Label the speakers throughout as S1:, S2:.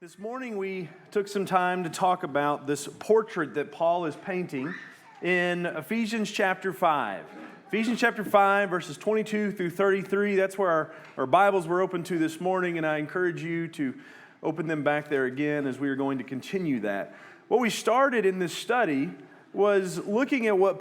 S1: This morning we took some time to talk about this portrait that Paul is painting in Ephesians chapter 5. Ephesians chapter 5, verses 22 through 33, that's where our Bibles were open to this morning, and I encourage you to open them back there again as we are going to continue that. What we started in this study was looking at what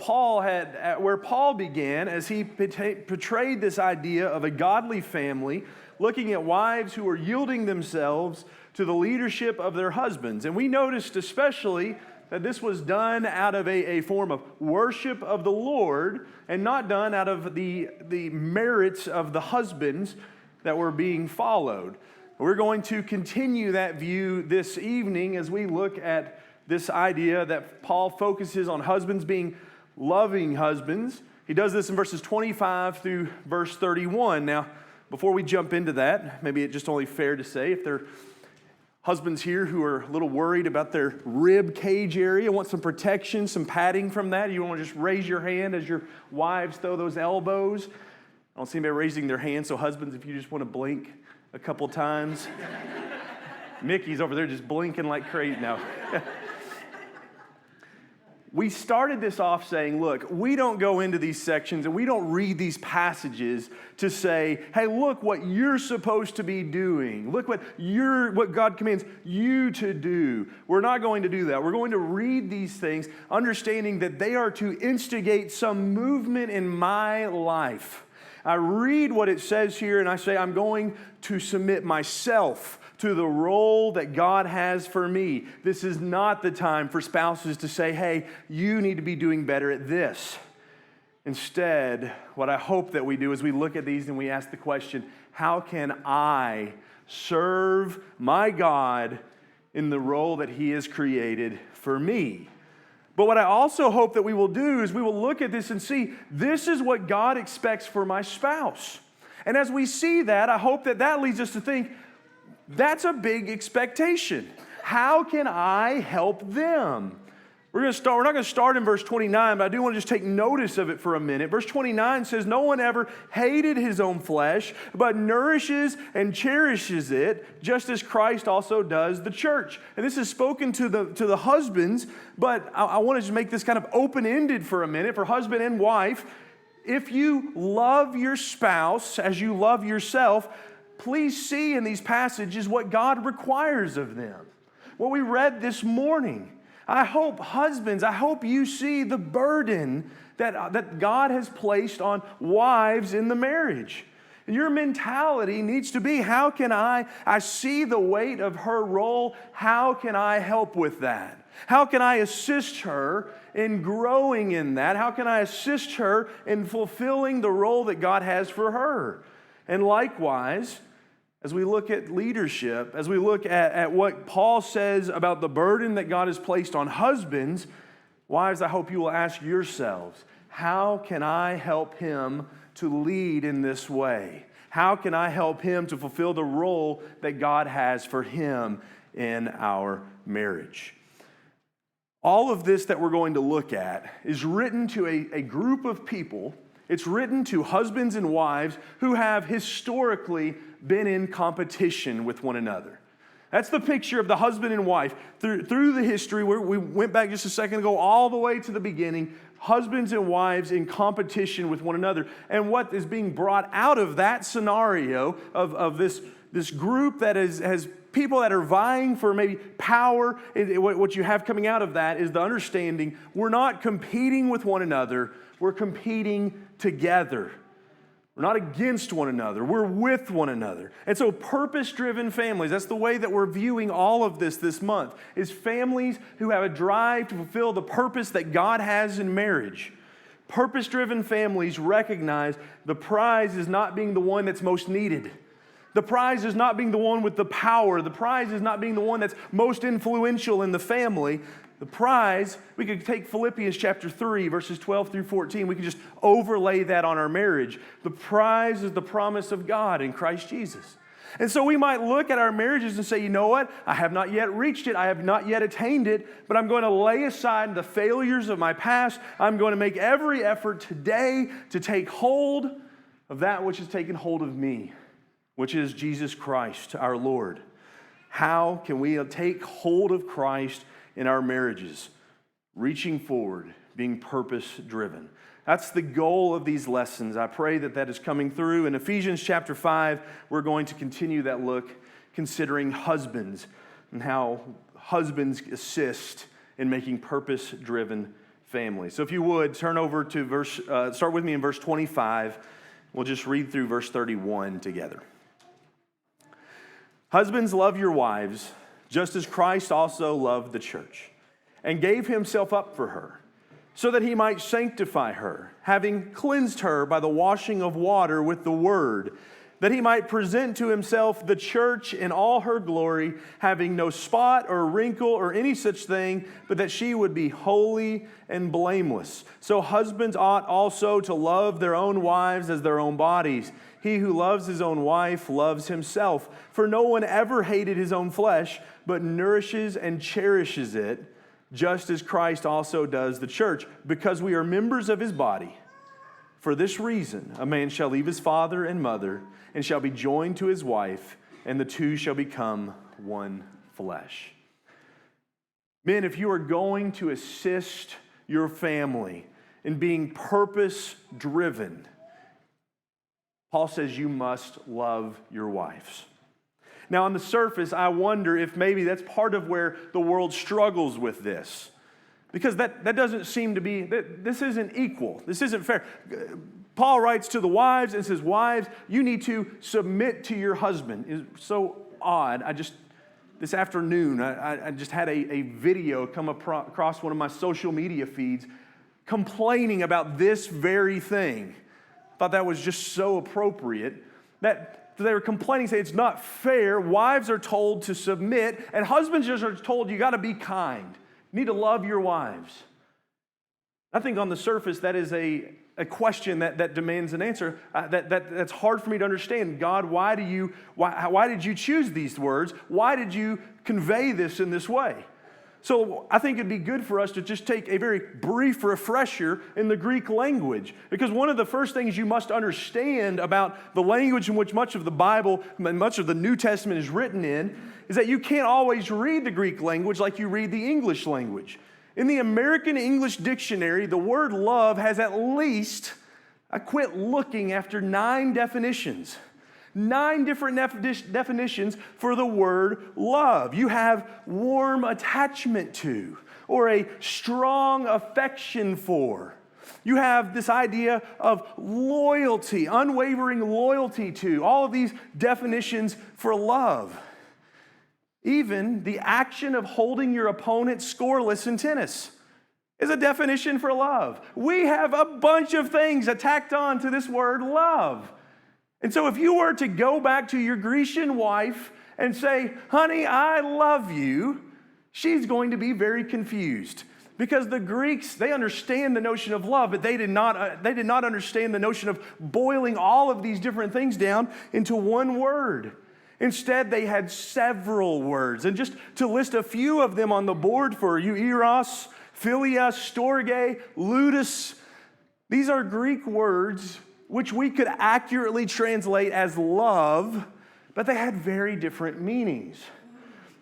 S1: where Paul began as he portrayed this idea of a godly family, looking at wives who are yielding themselves to the leadership of their husbands. And we noticed especially that this was done out of a form of worship of the Lord and not done out of the merits of the husbands that were being followed. We're going to continue that view this evening as we look at this idea that Paul focuses on husbands being loving husbands. He does this in verses 25 through verse 31. Now, before we jump into that, maybe it's just only fair to say if there are husbands here who are a little worried about their rib cage area, want some protection, some padding from that, you want to just raise your hand as your wives throw those elbows. I don't see anybody raising their hand, so husbands, if you just want to blink a couple times. Mickey's over there just blinking like crazy now. We started this off saying, look, we don't go into these sections and we don't read these passages to say, hey, look what you're supposed to be doing. Look what God commands you to do. We're not going to do that. We're going to read these things, understanding that they are to instigate some movement in my life. I read what it says here and I say, I'm going to submit myself to the role that God has for me. This is not the time for spouses to say, hey, you need to be doing better at this. Instead, what I hope that we do is we look at these and we ask the question, how can I serve my God in the role that He has created for me? But what I also hope that we will do is we will look at this and see, this is what God expects for my spouse. And as we see that, I hope that that leads us to think, that's a big expectation. How can I help them? We're not going to start in verse 29, but I do want to just take notice of it for a minute. Verse 29 says, no one ever hated his own flesh, but nourishes and cherishes it, just as Christ also does the church. And this is spoken to the husbands, but I want to just make this kind of open-ended for a minute for husband and wife. If you love your spouse as you love yourself, please see in these passages what God requires of them. What we read this morning. I hope, husbands, I hope you see the burden that God has placed on wives in the marriage. And your mentality needs to be, how can I see the weight of her role, how can I help with that? How can I assist her in growing in that? How can I assist her in fulfilling the role that God has for her? And likewise, as we look at leadership, as we look at what Paul says about the burden that God has placed on husbands, wives, I hope you will ask yourselves, how can I help him to lead in this way? How can I help him to fulfill the role that God has for him in our marriage? All of this that we're going to look at is written to a group of people. It's written to husbands and wives who have historically been in competition with one another. That's the picture of the husband and wife. Through the history, we went back just a second ago, all the way to the beginning, husbands and wives in competition with one another. And what is being brought out of that scenario of this group that has people that are vying for maybe power, what you have coming out of that is the understanding we're not competing with one another, we're competing together. We're not against one another. We're with one another. And so purpose-driven families, that's the way that we're viewing all of this month, is families who have a drive to fulfill the purpose that God has in marriage. Purpose-driven families recognize the prize is not being the one that's most needed. The prize is not being the one with the power. The prize is not being the one that's most influential in the family. The prize, we could take Philippians chapter 3, verses 12 through 14. We could just overlay that on our marriage. The prize is the promise of God in Christ Jesus. And so we might look at our marriages and say, you know what? I have not yet reached it. I have not yet attained it. But I'm going to lay aside the failures of my past. I'm going to make every effort today to take hold of that which has taken hold of me, which is Jesus Christ, our Lord. How can we take hold of Christ in our marriages? Reaching forward, being purpose-driven. That's the goal of these lessons. I pray that that is coming through. In Ephesians chapter 5, we're going to continue that look, considering husbands and how husbands assist in making purpose-driven families. So if you would, turn over to start with me in verse 25. We'll just read through verse 31 together. Husbands, love your wives, just as Christ also loved the church, and gave himself up for her, so that he might sanctify her, having cleansed her by the washing of water with the word, that he might present to himself the church in all her glory, having no spot or wrinkle or any such thing, but that she would be holy and blameless. So husbands ought also to love their own wives as their own bodies. He who loves his own wife loves himself. For no one ever hated his own flesh, but nourishes and cherishes it, just as Christ also does the church, because we are members of his body. For this reason, a man shall leave his father and mother, and shall be joined to his wife, and the two shall become one flesh. Men, if you are going to assist your family in being purpose-driven, Paul says you must love your wives. Now, on the surface, I wonder if maybe that's part of where the world struggles with this. Because that doesn't seem to be, this isn't equal. This isn't fair. Paul writes to the wives and says, wives, you need to submit to your husband. It's so odd. This afternoon, I just had a video come across one of my social media feeds complaining about this very thing. Thought that was just so appropriate. That they were complaining, saying it's not fair. Wives are told to submit, and husbands just are told you got to be kind. You need to love your wives. I think on the surface that is a question that demands an answer. That's hard for me to understand. God, why did you choose these words? Why did you convey this in this way? So I think it'd be good for us to just take a very brief refresher in the Greek language. Because one of the first things you must understand about the language in which much of the Bible and much of the New Testament is written in is that you can't always read the Greek language like you read the English language. In the American English Dictionary, the word love has at least, I quit looking after 9 definitions. 9 different definitions for the word love. You have warm attachment to, or a strong affection for. You have this idea of loyalty, unwavering loyalty to. All of these definitions for love. Even the action of holding your opponent scoreless in tennis is a definition for love. We have a bunch of things tacked on to this word love. And so if you were to go back to your Grecian wife and say, honey, I love you, she's going to be very confused. Because the Greeks, they understand the notion of love, but they did not understand the notion of boiling all of these different things down into one word. Instead, they had several words. And just to list a few of them on the board for you, eros, philia, storge, ludus, these are Greek words which we could accurately translate as love, but they had very different meanings.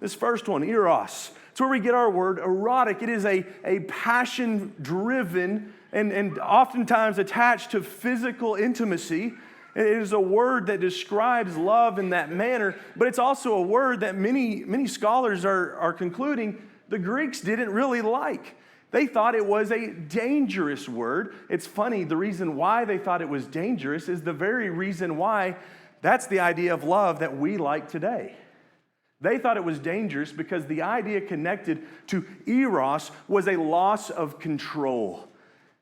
S1: This first one, eros, it's where we get our word erotic. It is a passion-driven and oftentimes attached to physical intimacy. It is a word that describes love in that manner, but it's also a word that many scholars are concluding the Greeks didn't really like. They thought it was a dangerous word. It's funny, the reason why they thought it was dangerous is the very reason why that's the idea of love that we like today. They thought it was dangerous because the idea connected to eros was a loss of control.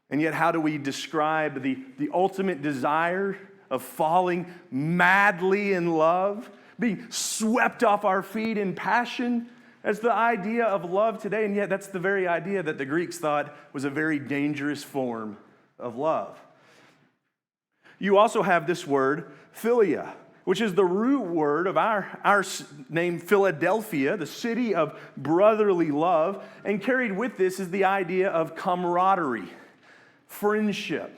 S1: And yet, how do we describe the ultimate desire of falling madly in love, being swept off our feet in passion? That's the idea of love today, and yet that's the very idea that the Greeks thought was a very dangerous form of love. You also have this word, philia, which is the root word of our name, Philadelphia, the city of brotherly love, and carried with this is the idea of camaraderie, friendship.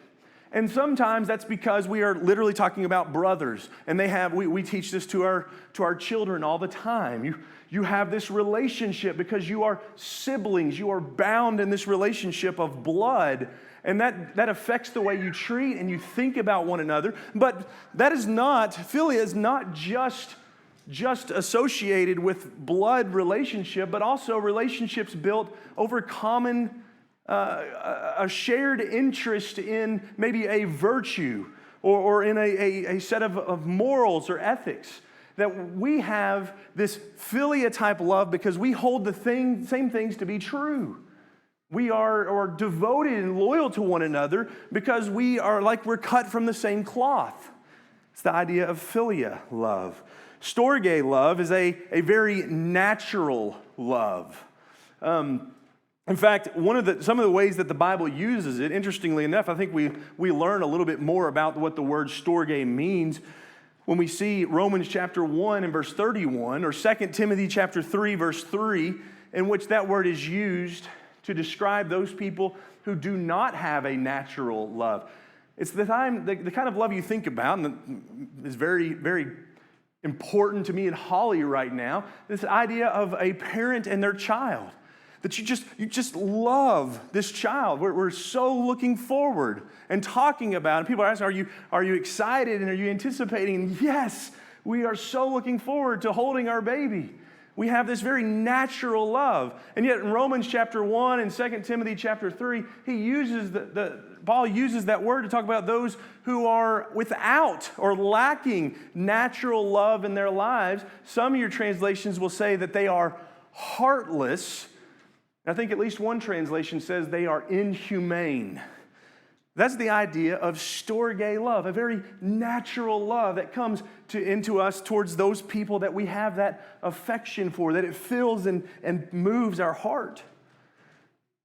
S1: And sometimes that's because we are literally talking about brothers, and we teach this to our children all the time. You have this relationship because you are siblings. You are bound in this relationship of blood. And that affects the way you treat and you think about one another. But philia is not just associated with blood relationship, but also relationships built over common, a shared interest in maybe a virtue or in a set of morals or ethics. That we have this philia type love because we hold the same things to be true. We are devoted and loyal to one another because we're cut from the same cloth. It's the idea of philia love. Storge love is a very natural love. In fact, some of the ways that the Bible uses it, interestingly enough, I think we learn a little bit more about what the word storge means when we see Romans chapter 1 and verse 31, or 2 Timothy chapter 3, verse 3, in which that word is used to describe those people who do not have a natural love. It's the kind of love you think about, and is very, very important to me and Holly right now, this idea of a parent and their child. That you just love this child. We're so looking forward and talking about it. People are asking, are you excited and are you anticipating? And yes, we are so looking forward to holding our baby. We have this very natural love. And yet in Romans chapter 1 and 2 Timothy chapter 3, Paul uses that word to talk about those who are without or lacking natural love in their lives. Some of your translations will say that they are heartless. I think at least one translation says they are inhumane. That's the idea of storge love, a very natural love that comes into us towards those people that we have that affection for, that it fills and moves our heart.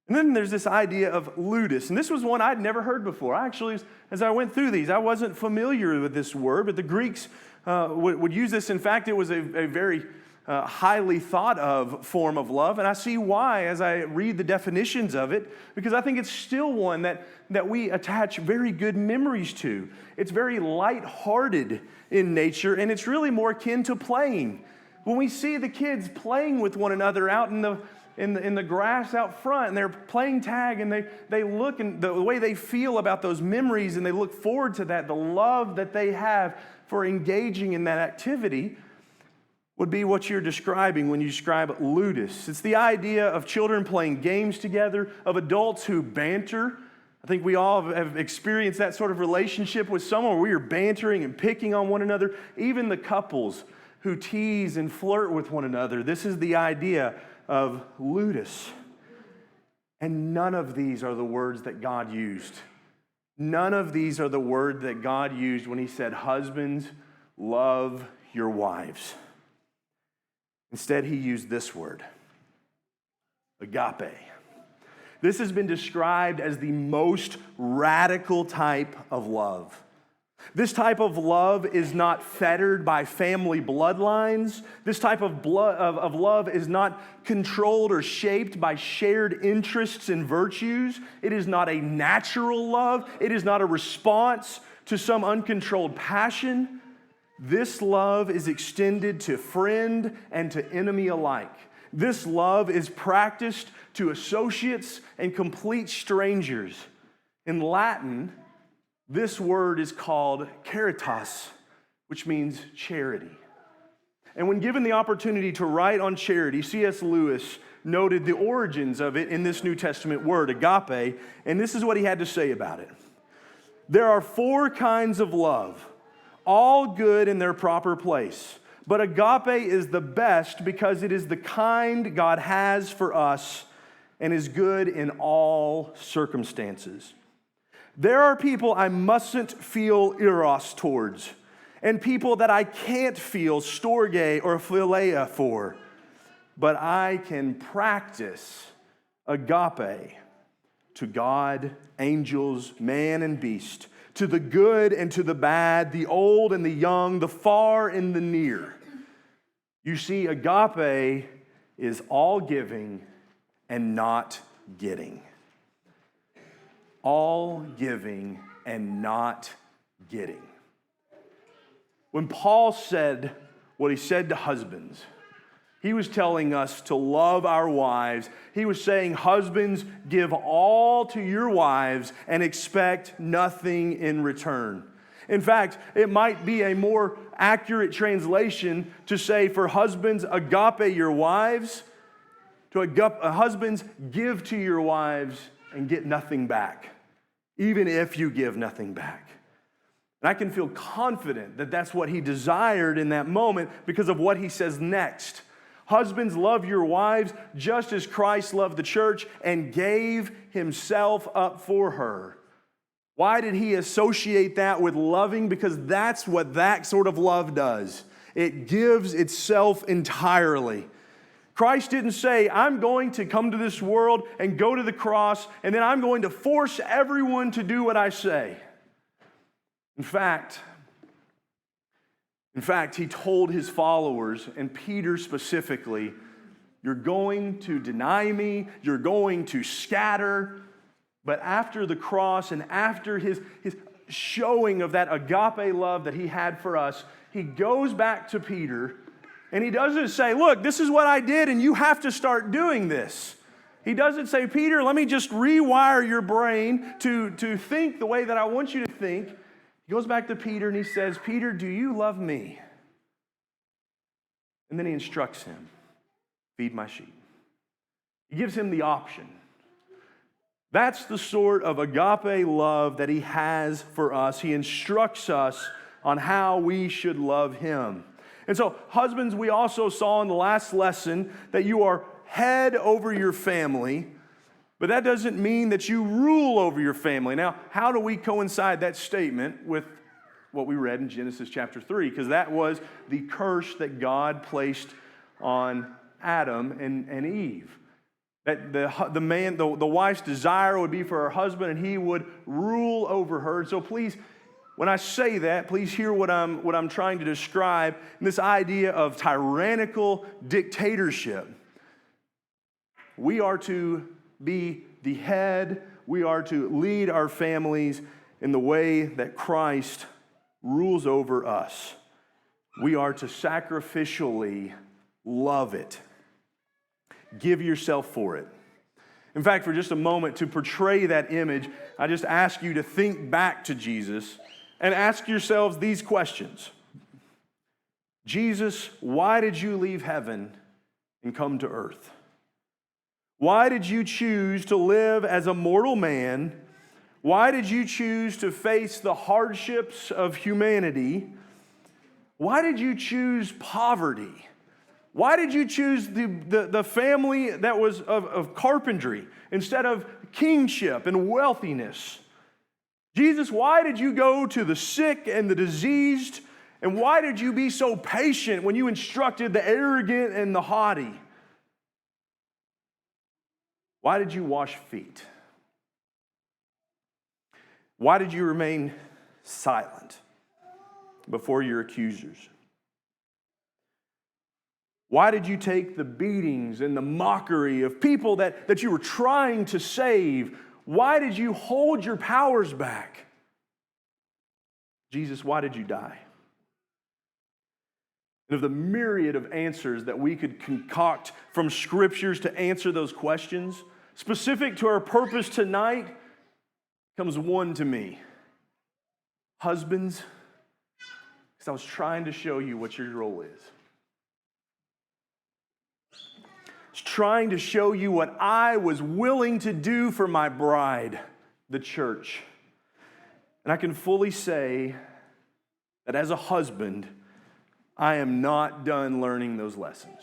S1: And then there's this idea of ludus, and this was one I'd never heard before. As I went through these, I wasn't familiar with this word, but the Greeks would use this. In fact, it was a very highly thought of form of love, and I see why as I read the definitions of it, because I think it's still one that we attach very good memories to. It's very lighthearted in nature, and it's really more akin to playing. When we see the kids playing with one another out in the grass out front, and they're playing tag, and they look, and the way they feel about those memories, and they look forward to that, the love that they have for engaging in that activity, would be what you're describing when you describe ludus. It's the idea of children playing games together, of adults who banter. I think we all have experienced that sort of relationship with someone where we are bantering and picking on one another. Even the couples who tease and flirt with one another. This is the idea of ludus. And none of these are the words that God used. None of these are the word that God used when he said, husbands, love your wives. Instead, he used this word, agape. This has been described as the most radical type of love. This type of love is not fettered by family bloodlines. This type of love is not controlled or shaped by shared interests and virtues. It is not a natural love. It is not a response to some uncontrolled passion. This love is extended to friend and to enemy alike. This love is practiced to associates and complete strangers. In Latin, this word is called caritas, which means charity. And when given the opportunity to write on charity, C.S. Lewis noted the origins of it in this New Testament word, agape, and this is what he had to say about it. There are 4 kinds of love, all good in their proper place. But agape is the best because it is the kind God has for us and is good in all circumstances. There are people I mustn't feel eros towards, and people that I can't feel storge or philia for. But I can practice agape to God, angels, man, and beast, to the good and to the bad, the old and the young, the far and the near. You see, agape is all giving and not getting. All giving and not getting. When Paul said what he said to husbands, He was telling us to love our wives. He was saying, husbands, give all to your wives and expect nothing in return. In fact, it might be a more accurate translation to say, for husbands, agape your wives. Husbands, give to your wives and get nothing back, even if you give nothing back. And I can feel confident that that's what he desired in that moment because of what he says next. Husbands, love your wives just as Christ loved the church and gave himself up for her. Why did he associate that with loving? Because that's what that sort of love does. It gives itself entirely. Christ didn't say, I'm going to come to this world and go to the cross, and then I'm going to force everyone to do what I say. In fact, he told his followers, and Peter specifically, you're going to deny me, you're going to scatter. But after the cross and after his showing of that agape love that he had for us, he goes back to Peter and he doesn't say, look, this is what I did and you have to start doing this. He doesn't say, Peter, let me just rewire your brain to think the way that I want you to think. He goes back to Peter and he says, Peter, do you love me? And then he instructs him, feed my sheep. He gives him the option. That's the sort of agape love that he has for us. He instructs us on how we should love him. And so, husbands, we also saw in the last lesson that you are head over your family, but that doesn't mean that you rule over your family. Now, how do we coincide that statement with what we read in Genesis chapter 3? Because that was the curse that God placed on Adam and Eve. That the wife's desire would be for her husband and he would rule over her. And so please, when I say that, please hear what I'm trying to describe, this idea of tyrannical dictatorship. We are to be the head. We are to lead our families in the way that Christ rules over us. We are to sacrificially love it. Give yourself for it. In fact, for just a moment, to portray that image, I just ask you to think back to Jesus and ask yourselves these questions. Jesus, why did you leave heaven and come to earth? Why did you choose to live as a mortal man? Why did you choose to face the hardships of humanity? Why did you choose poverty? Why did you choose the family that was of carpentry instead of kingship and wealthiness? Jesus, why did you go to the sick and the diseased? And why did you be so patient when you instructed the arrogant and the haughty? Why did you wash feet? Why did you remain silent before your accusers? Why did you take the beatings and the mockery of people that you were trying to save? Why did you hold your powers back? Jesus, why did you die? And of the myriad of answers that we could concoct from scriptures to answer those questions, specific to our purpose tonight, comes one to me. Husbands, because I was trying to show you what your role is. I was trying to show you what I was willing to do for my bride, the church. And I can fully say that as a husband, I am not done learning those lessons.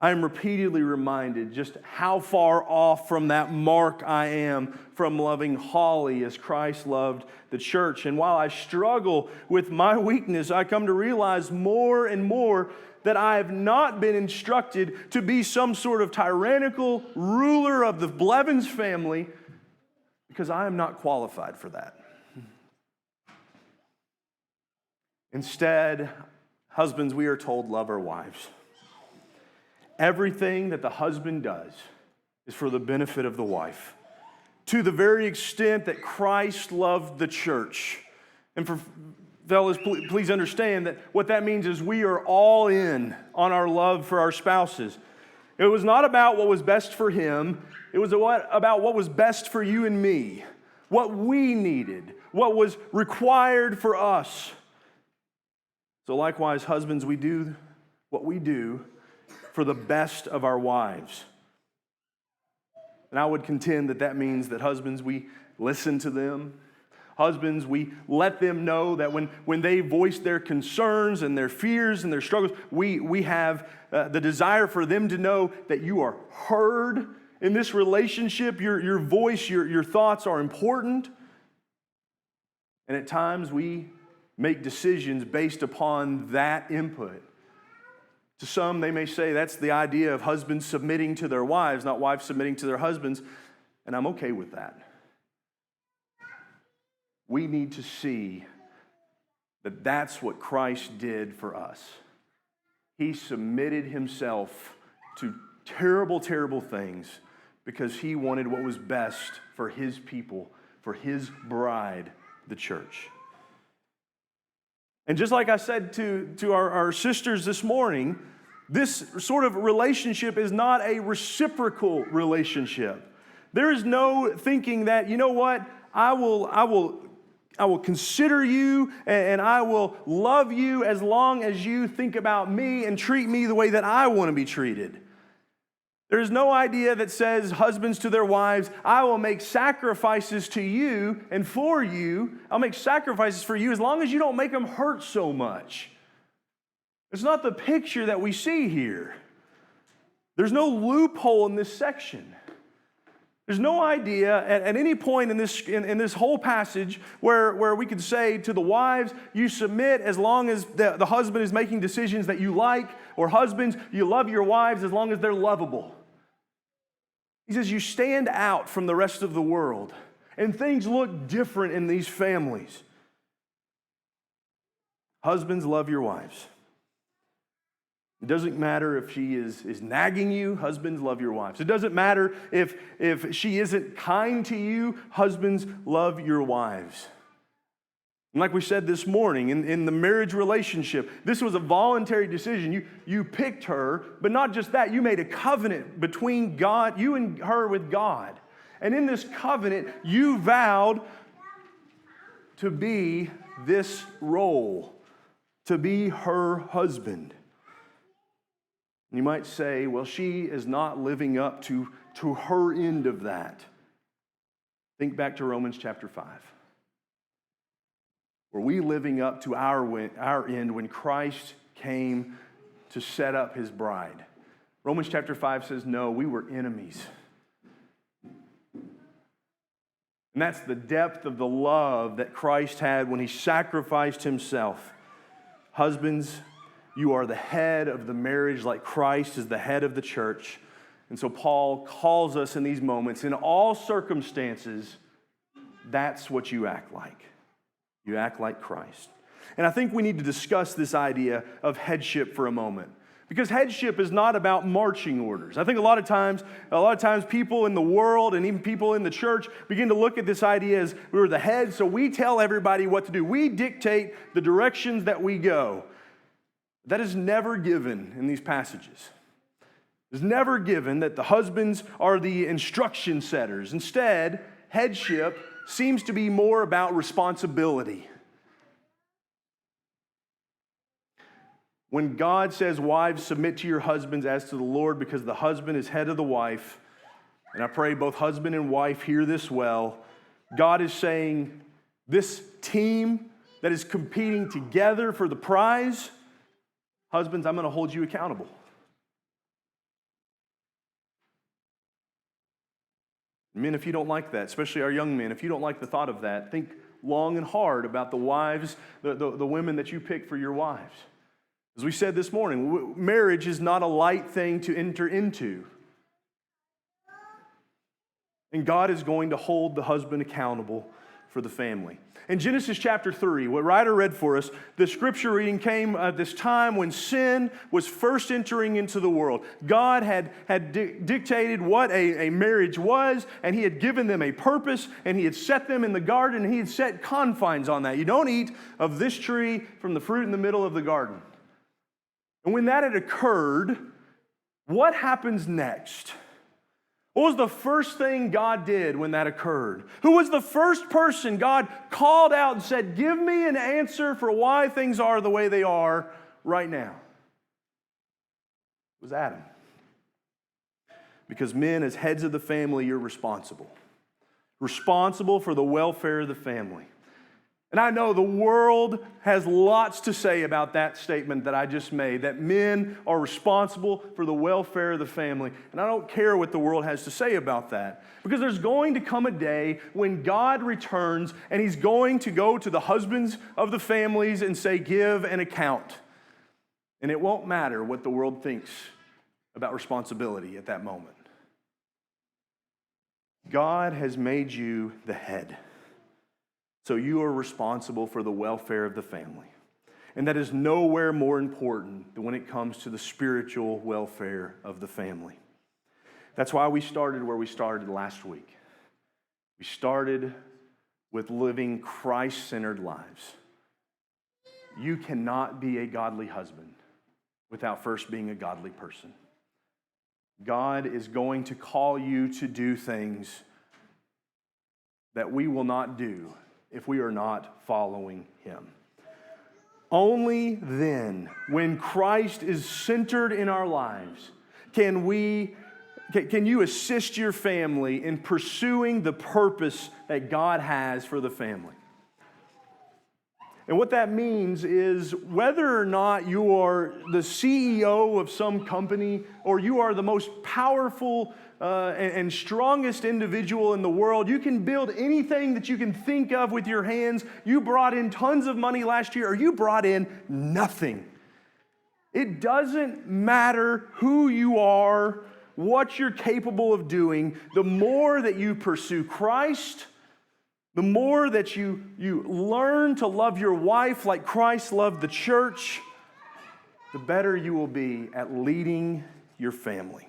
S1: I am repeatedly reminded just how far off from that mark I am from loving Holly as Christ loved the church. And while I struggle with my weakness, I come to realize more and more that I have not been instructed to be some sort of tyrannical ruler of the Blevins family, because I am not qualified for that. Instead, husbands, we are told, love our wives. Everything that the husband does is for the benefit of the wife, to the very extent that Christ loved the church. And fellas, please understand that what that means is we are all in on our love for our spouses. It was not about what was best for him. It was about what was best for you and me, what we needed, what was required for us. So likewise, husbands, we do what we do for the best of our wives. And I would contend that that means that husbands, we listen to them. Husbands, we let them know that when they voice their concerns and their fears and their struggles, we have the desire for them to know that you are heard in this relationship. Your voice, your thoughts are important. And at times we make decisions based upon that input. To some, they may say that's the idea of husbands submitting to their wives, not wives submitting to their husbands, and I'm okay with that. We need to see that that's what Christ did for us. He submitted himself to terrible, terrible things because he wanted what was best for his people, for his bride, the church. And just like I said to our sisters this morning, this sort of relationship is not a reciprocal relationship. There is no thinking that, you know what, I will consider you and I will love you as long as you think about me and treat me the way that I want to be treated. There's no idea that says husbands to their wives, I will make sacrifices to you and for you. I'll make sacrifices for you as long as you don't make them hurt so much. It's not the picture that we see here. There's no loophole in this section. There's no idea at any point in this whole passage where we could say to the wives, you submit as long as the husband is making decisions that you like, or husbands, you love your wives as long as they're lovable. He says you stand out from the rest of the world, and things look different in these families. Husbands, love your wives. It doesn't matter if she is nagging you, husbands, love your wives. It doesn't matter if she isn't kind to you, husbands, love your wives. And like we said this morning, in the marriage relationship, this was a voluntary decision. You picked her, but not just that, you made a covenant between God, you and her with God. And in this covenant, you vowed to be this role, to be her husband. You might say, well, she is not living up to her end of that. Think back to Romans chapter 5. Were we living up to our end when Christ came to set up his bride? Romans chapter 5 says, no, we were enemies. And that's the depth of the love that Christ had when he sacrificed himself. Husbands, you are the head of the marriage like Christ is the head of the church. And so Paul calls us in these moments, in all circumstances, that's what you act like. You act like Christ. And I think we need to discuss this idea of headship for a moment. Because headship is not about marching orders. I think a lot of times people in the world and even people in the church begin to look at this idea as we're the head, so we tell everybody what to do. We dictate the directions that we go. That is never given in these passages. It's never given that the husbands are the instruction setters. Instead, headship seems to be more about responsibility. When God says, wives, submit to your husbands as to the Lord, because the husband is head of the wife, and I pray both husband and wife hear this well, God is saying, this team that is competing together for the prize, husbands, I'm going to hold you accountable. Men, if you don't like that, especially our young men, if you don't like the thought of that, think long and hard about the wives, the women that you pick for your wives. As we said this morning, marriage is not a light thing to enter into. And God is going to hold the husband accountable for the family. In Genesis chapter 3, what Ryder read for us, the scripture reading came at this time when sin was first entering into the world. God had dictated what a marriage was, and he had given them a purpose, and he had set them in the garden, and he had set confines on that. You don't eat of this tree from the fruit in the middle of the garden. And when that had occurred, what happens next? What was the first thing God did when that occurred? Who was the first person God called out and said, give me an answer for why things are the way they are right now? It was Adam. Because men, as heads of the family, you're responsible. Responsible for the welfare of the family. And I know the world has lots to say about that statement that I just made, that men are responsible for the welfare of the family. And I don't care what the world has to say about that, because there's going to come a day when God returns and he's going to go to the husbands of the families and say, give an account. And it won't matter what the world thinks about responsibility at that moment. God has made you the head. So you are responsible for the welfare of the family. And that is nowhere more important than when it comes to the spiritual welfare of the family. That's why we started where we started last week. We started with living Christ-centered lives. You cannot be a godly husband without first being a godly person. God is going to call you to do things that we will not do if we are not following him. Only then, when Christ is centered in our lives, can you assist your family in pursuing the purpose that God has for the family. And what that means is whether or not you are the CEO of some company or you are the most powerful and strongest individual in the world, you can build anything that you can think of with your hands. You brought in tons of money last year or you brought in nothing. It doesn't matter who you are, what you're capable of doing. The more that you pursue Christ, the more that you learn to love your wife like Christ loved the church, the better you will be at leading your family.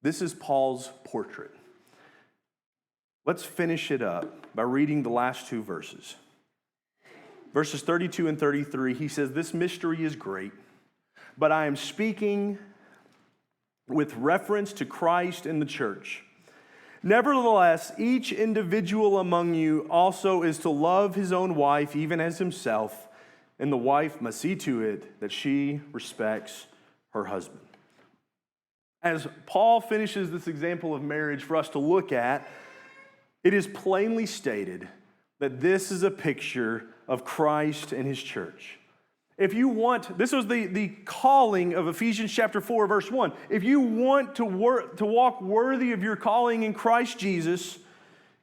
S1: This is Paul's portrait. Let's finish it up by reading the last two verses. Verses 32 and 33, he says, "This mystery is great, but I am speaking with reference to Christ and the church. Nevertheless, each individual among you also is to love his own wife even as himself, and the wife must see to it that she respects her husband." As Paul finishes this example of marriage for us to look at, it is plainly stated that this is a picture of Christ and his church. If you want, this was the calling of Ephesians chapter 4, verse 1. If you want to walk worthy of your calling in Christ Jesus,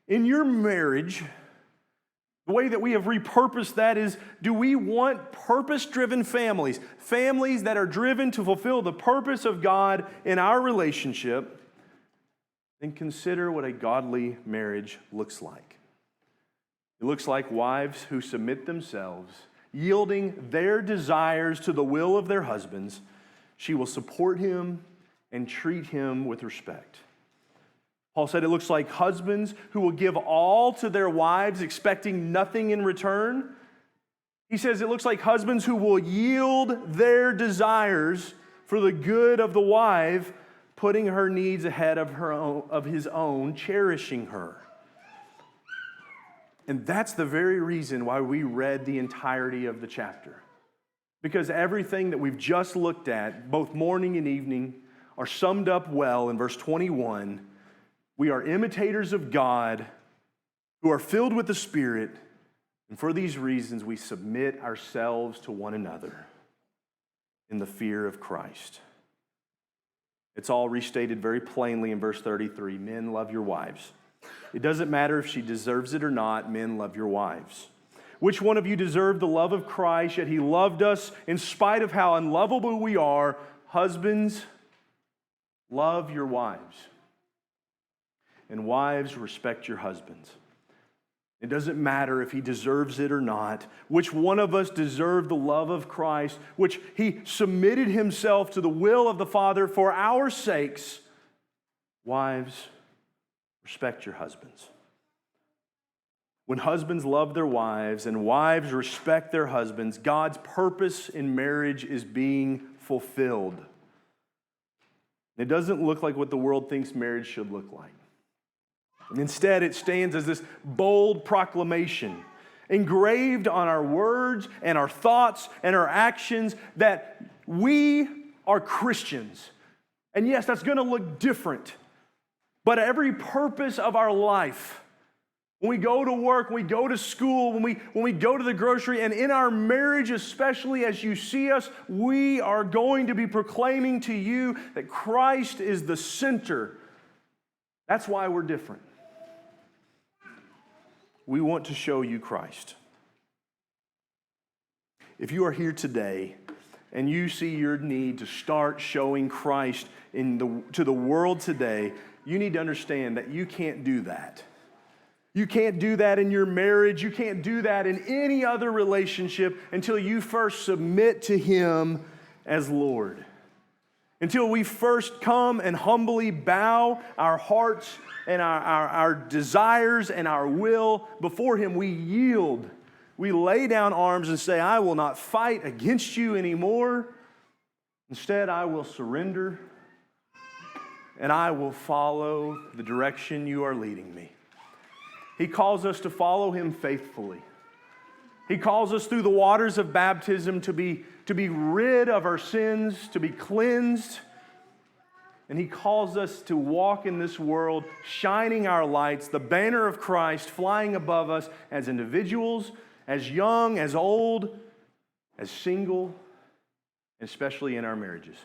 S1: in your marriage, the way that we have repurposed that is, do we want purpose-driven families? Families that are driven to fulfill the purpose of God in our relationship? Then consider what a godly marriage looks like. It looks like wives who submit themselves, yielding their desires to the will of their husbands. She will support him and treat him with respect. Paul said it looks like husbands who will give all to their wives, expecting nothing in return. He says it looks like husbands who will yield their desires for the good of the wife, putting her needs ahead of his own, cherishing her. And that's the very reason why we read the entirety of the chapter. Because everything that we've just looked at, both morning and evening, are summed up well in verse 21. We are imitators of God who are filled with the Spirit, and for these reasons we submit ourselves to one another in the fear of Christ. It's all restated very plainly in verse 33. Men, love your wives. It doesn't matter if she deserves it or not. Men, love your wives. Which one of you deserved the love of Christ, yet he loved us in spite of how unlovable we are? Husbands, love your wives. And wives, respect your husbands. It doesn't matter if he deserves it or not, which one of us deserved the love of Christ, which he submitted himself to the will of the Father for our sakes. Wives, respect your husbands. When husbands love their wives and wives respect their husbands, God's purpose in marriage is being fulfilled. It doesn't look like what the world thinks marriage should look like. Instead, it stands as this bold proclamation, engraved on our words and our thoughts and our actions, that we are Christians. And yes, that's going to look different. But every purpose of our life, when we go to work, when we go to school, when we go to the grocery, and in our marriage, especially as you see us, we are going to be proclaiming to you that Christ is the center. That's why we're different. We want to show you Christ. If you are here today and you see your need to start showing Christ to the world today, you need to understand that you can't do that. You can't do that in your marriage. You can't do that in any other relationship until you first submit to Him as Lord. Until we first come and humbly bow our hearts and our desires and our will before Him, we yield. We lay down arms and say, I will not fight against you anymore. Instead, I will surrender and I will follow the direction you are leading me. He calls us to follow Him faithfully. He calls us through the waters of baptism to be rid of our sins, to be cleansed. And He calls us to walk in this world, shining our lights, the banner of Christ flying above us as individuals, as young, as old, as single, and especially in our marriages.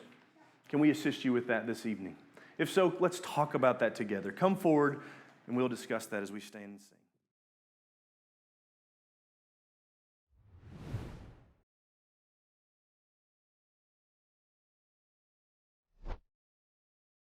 S1: Can we assist you with that this evening? If so, let's talk about that together. Come forward and we'll discuss that as we stand and sing.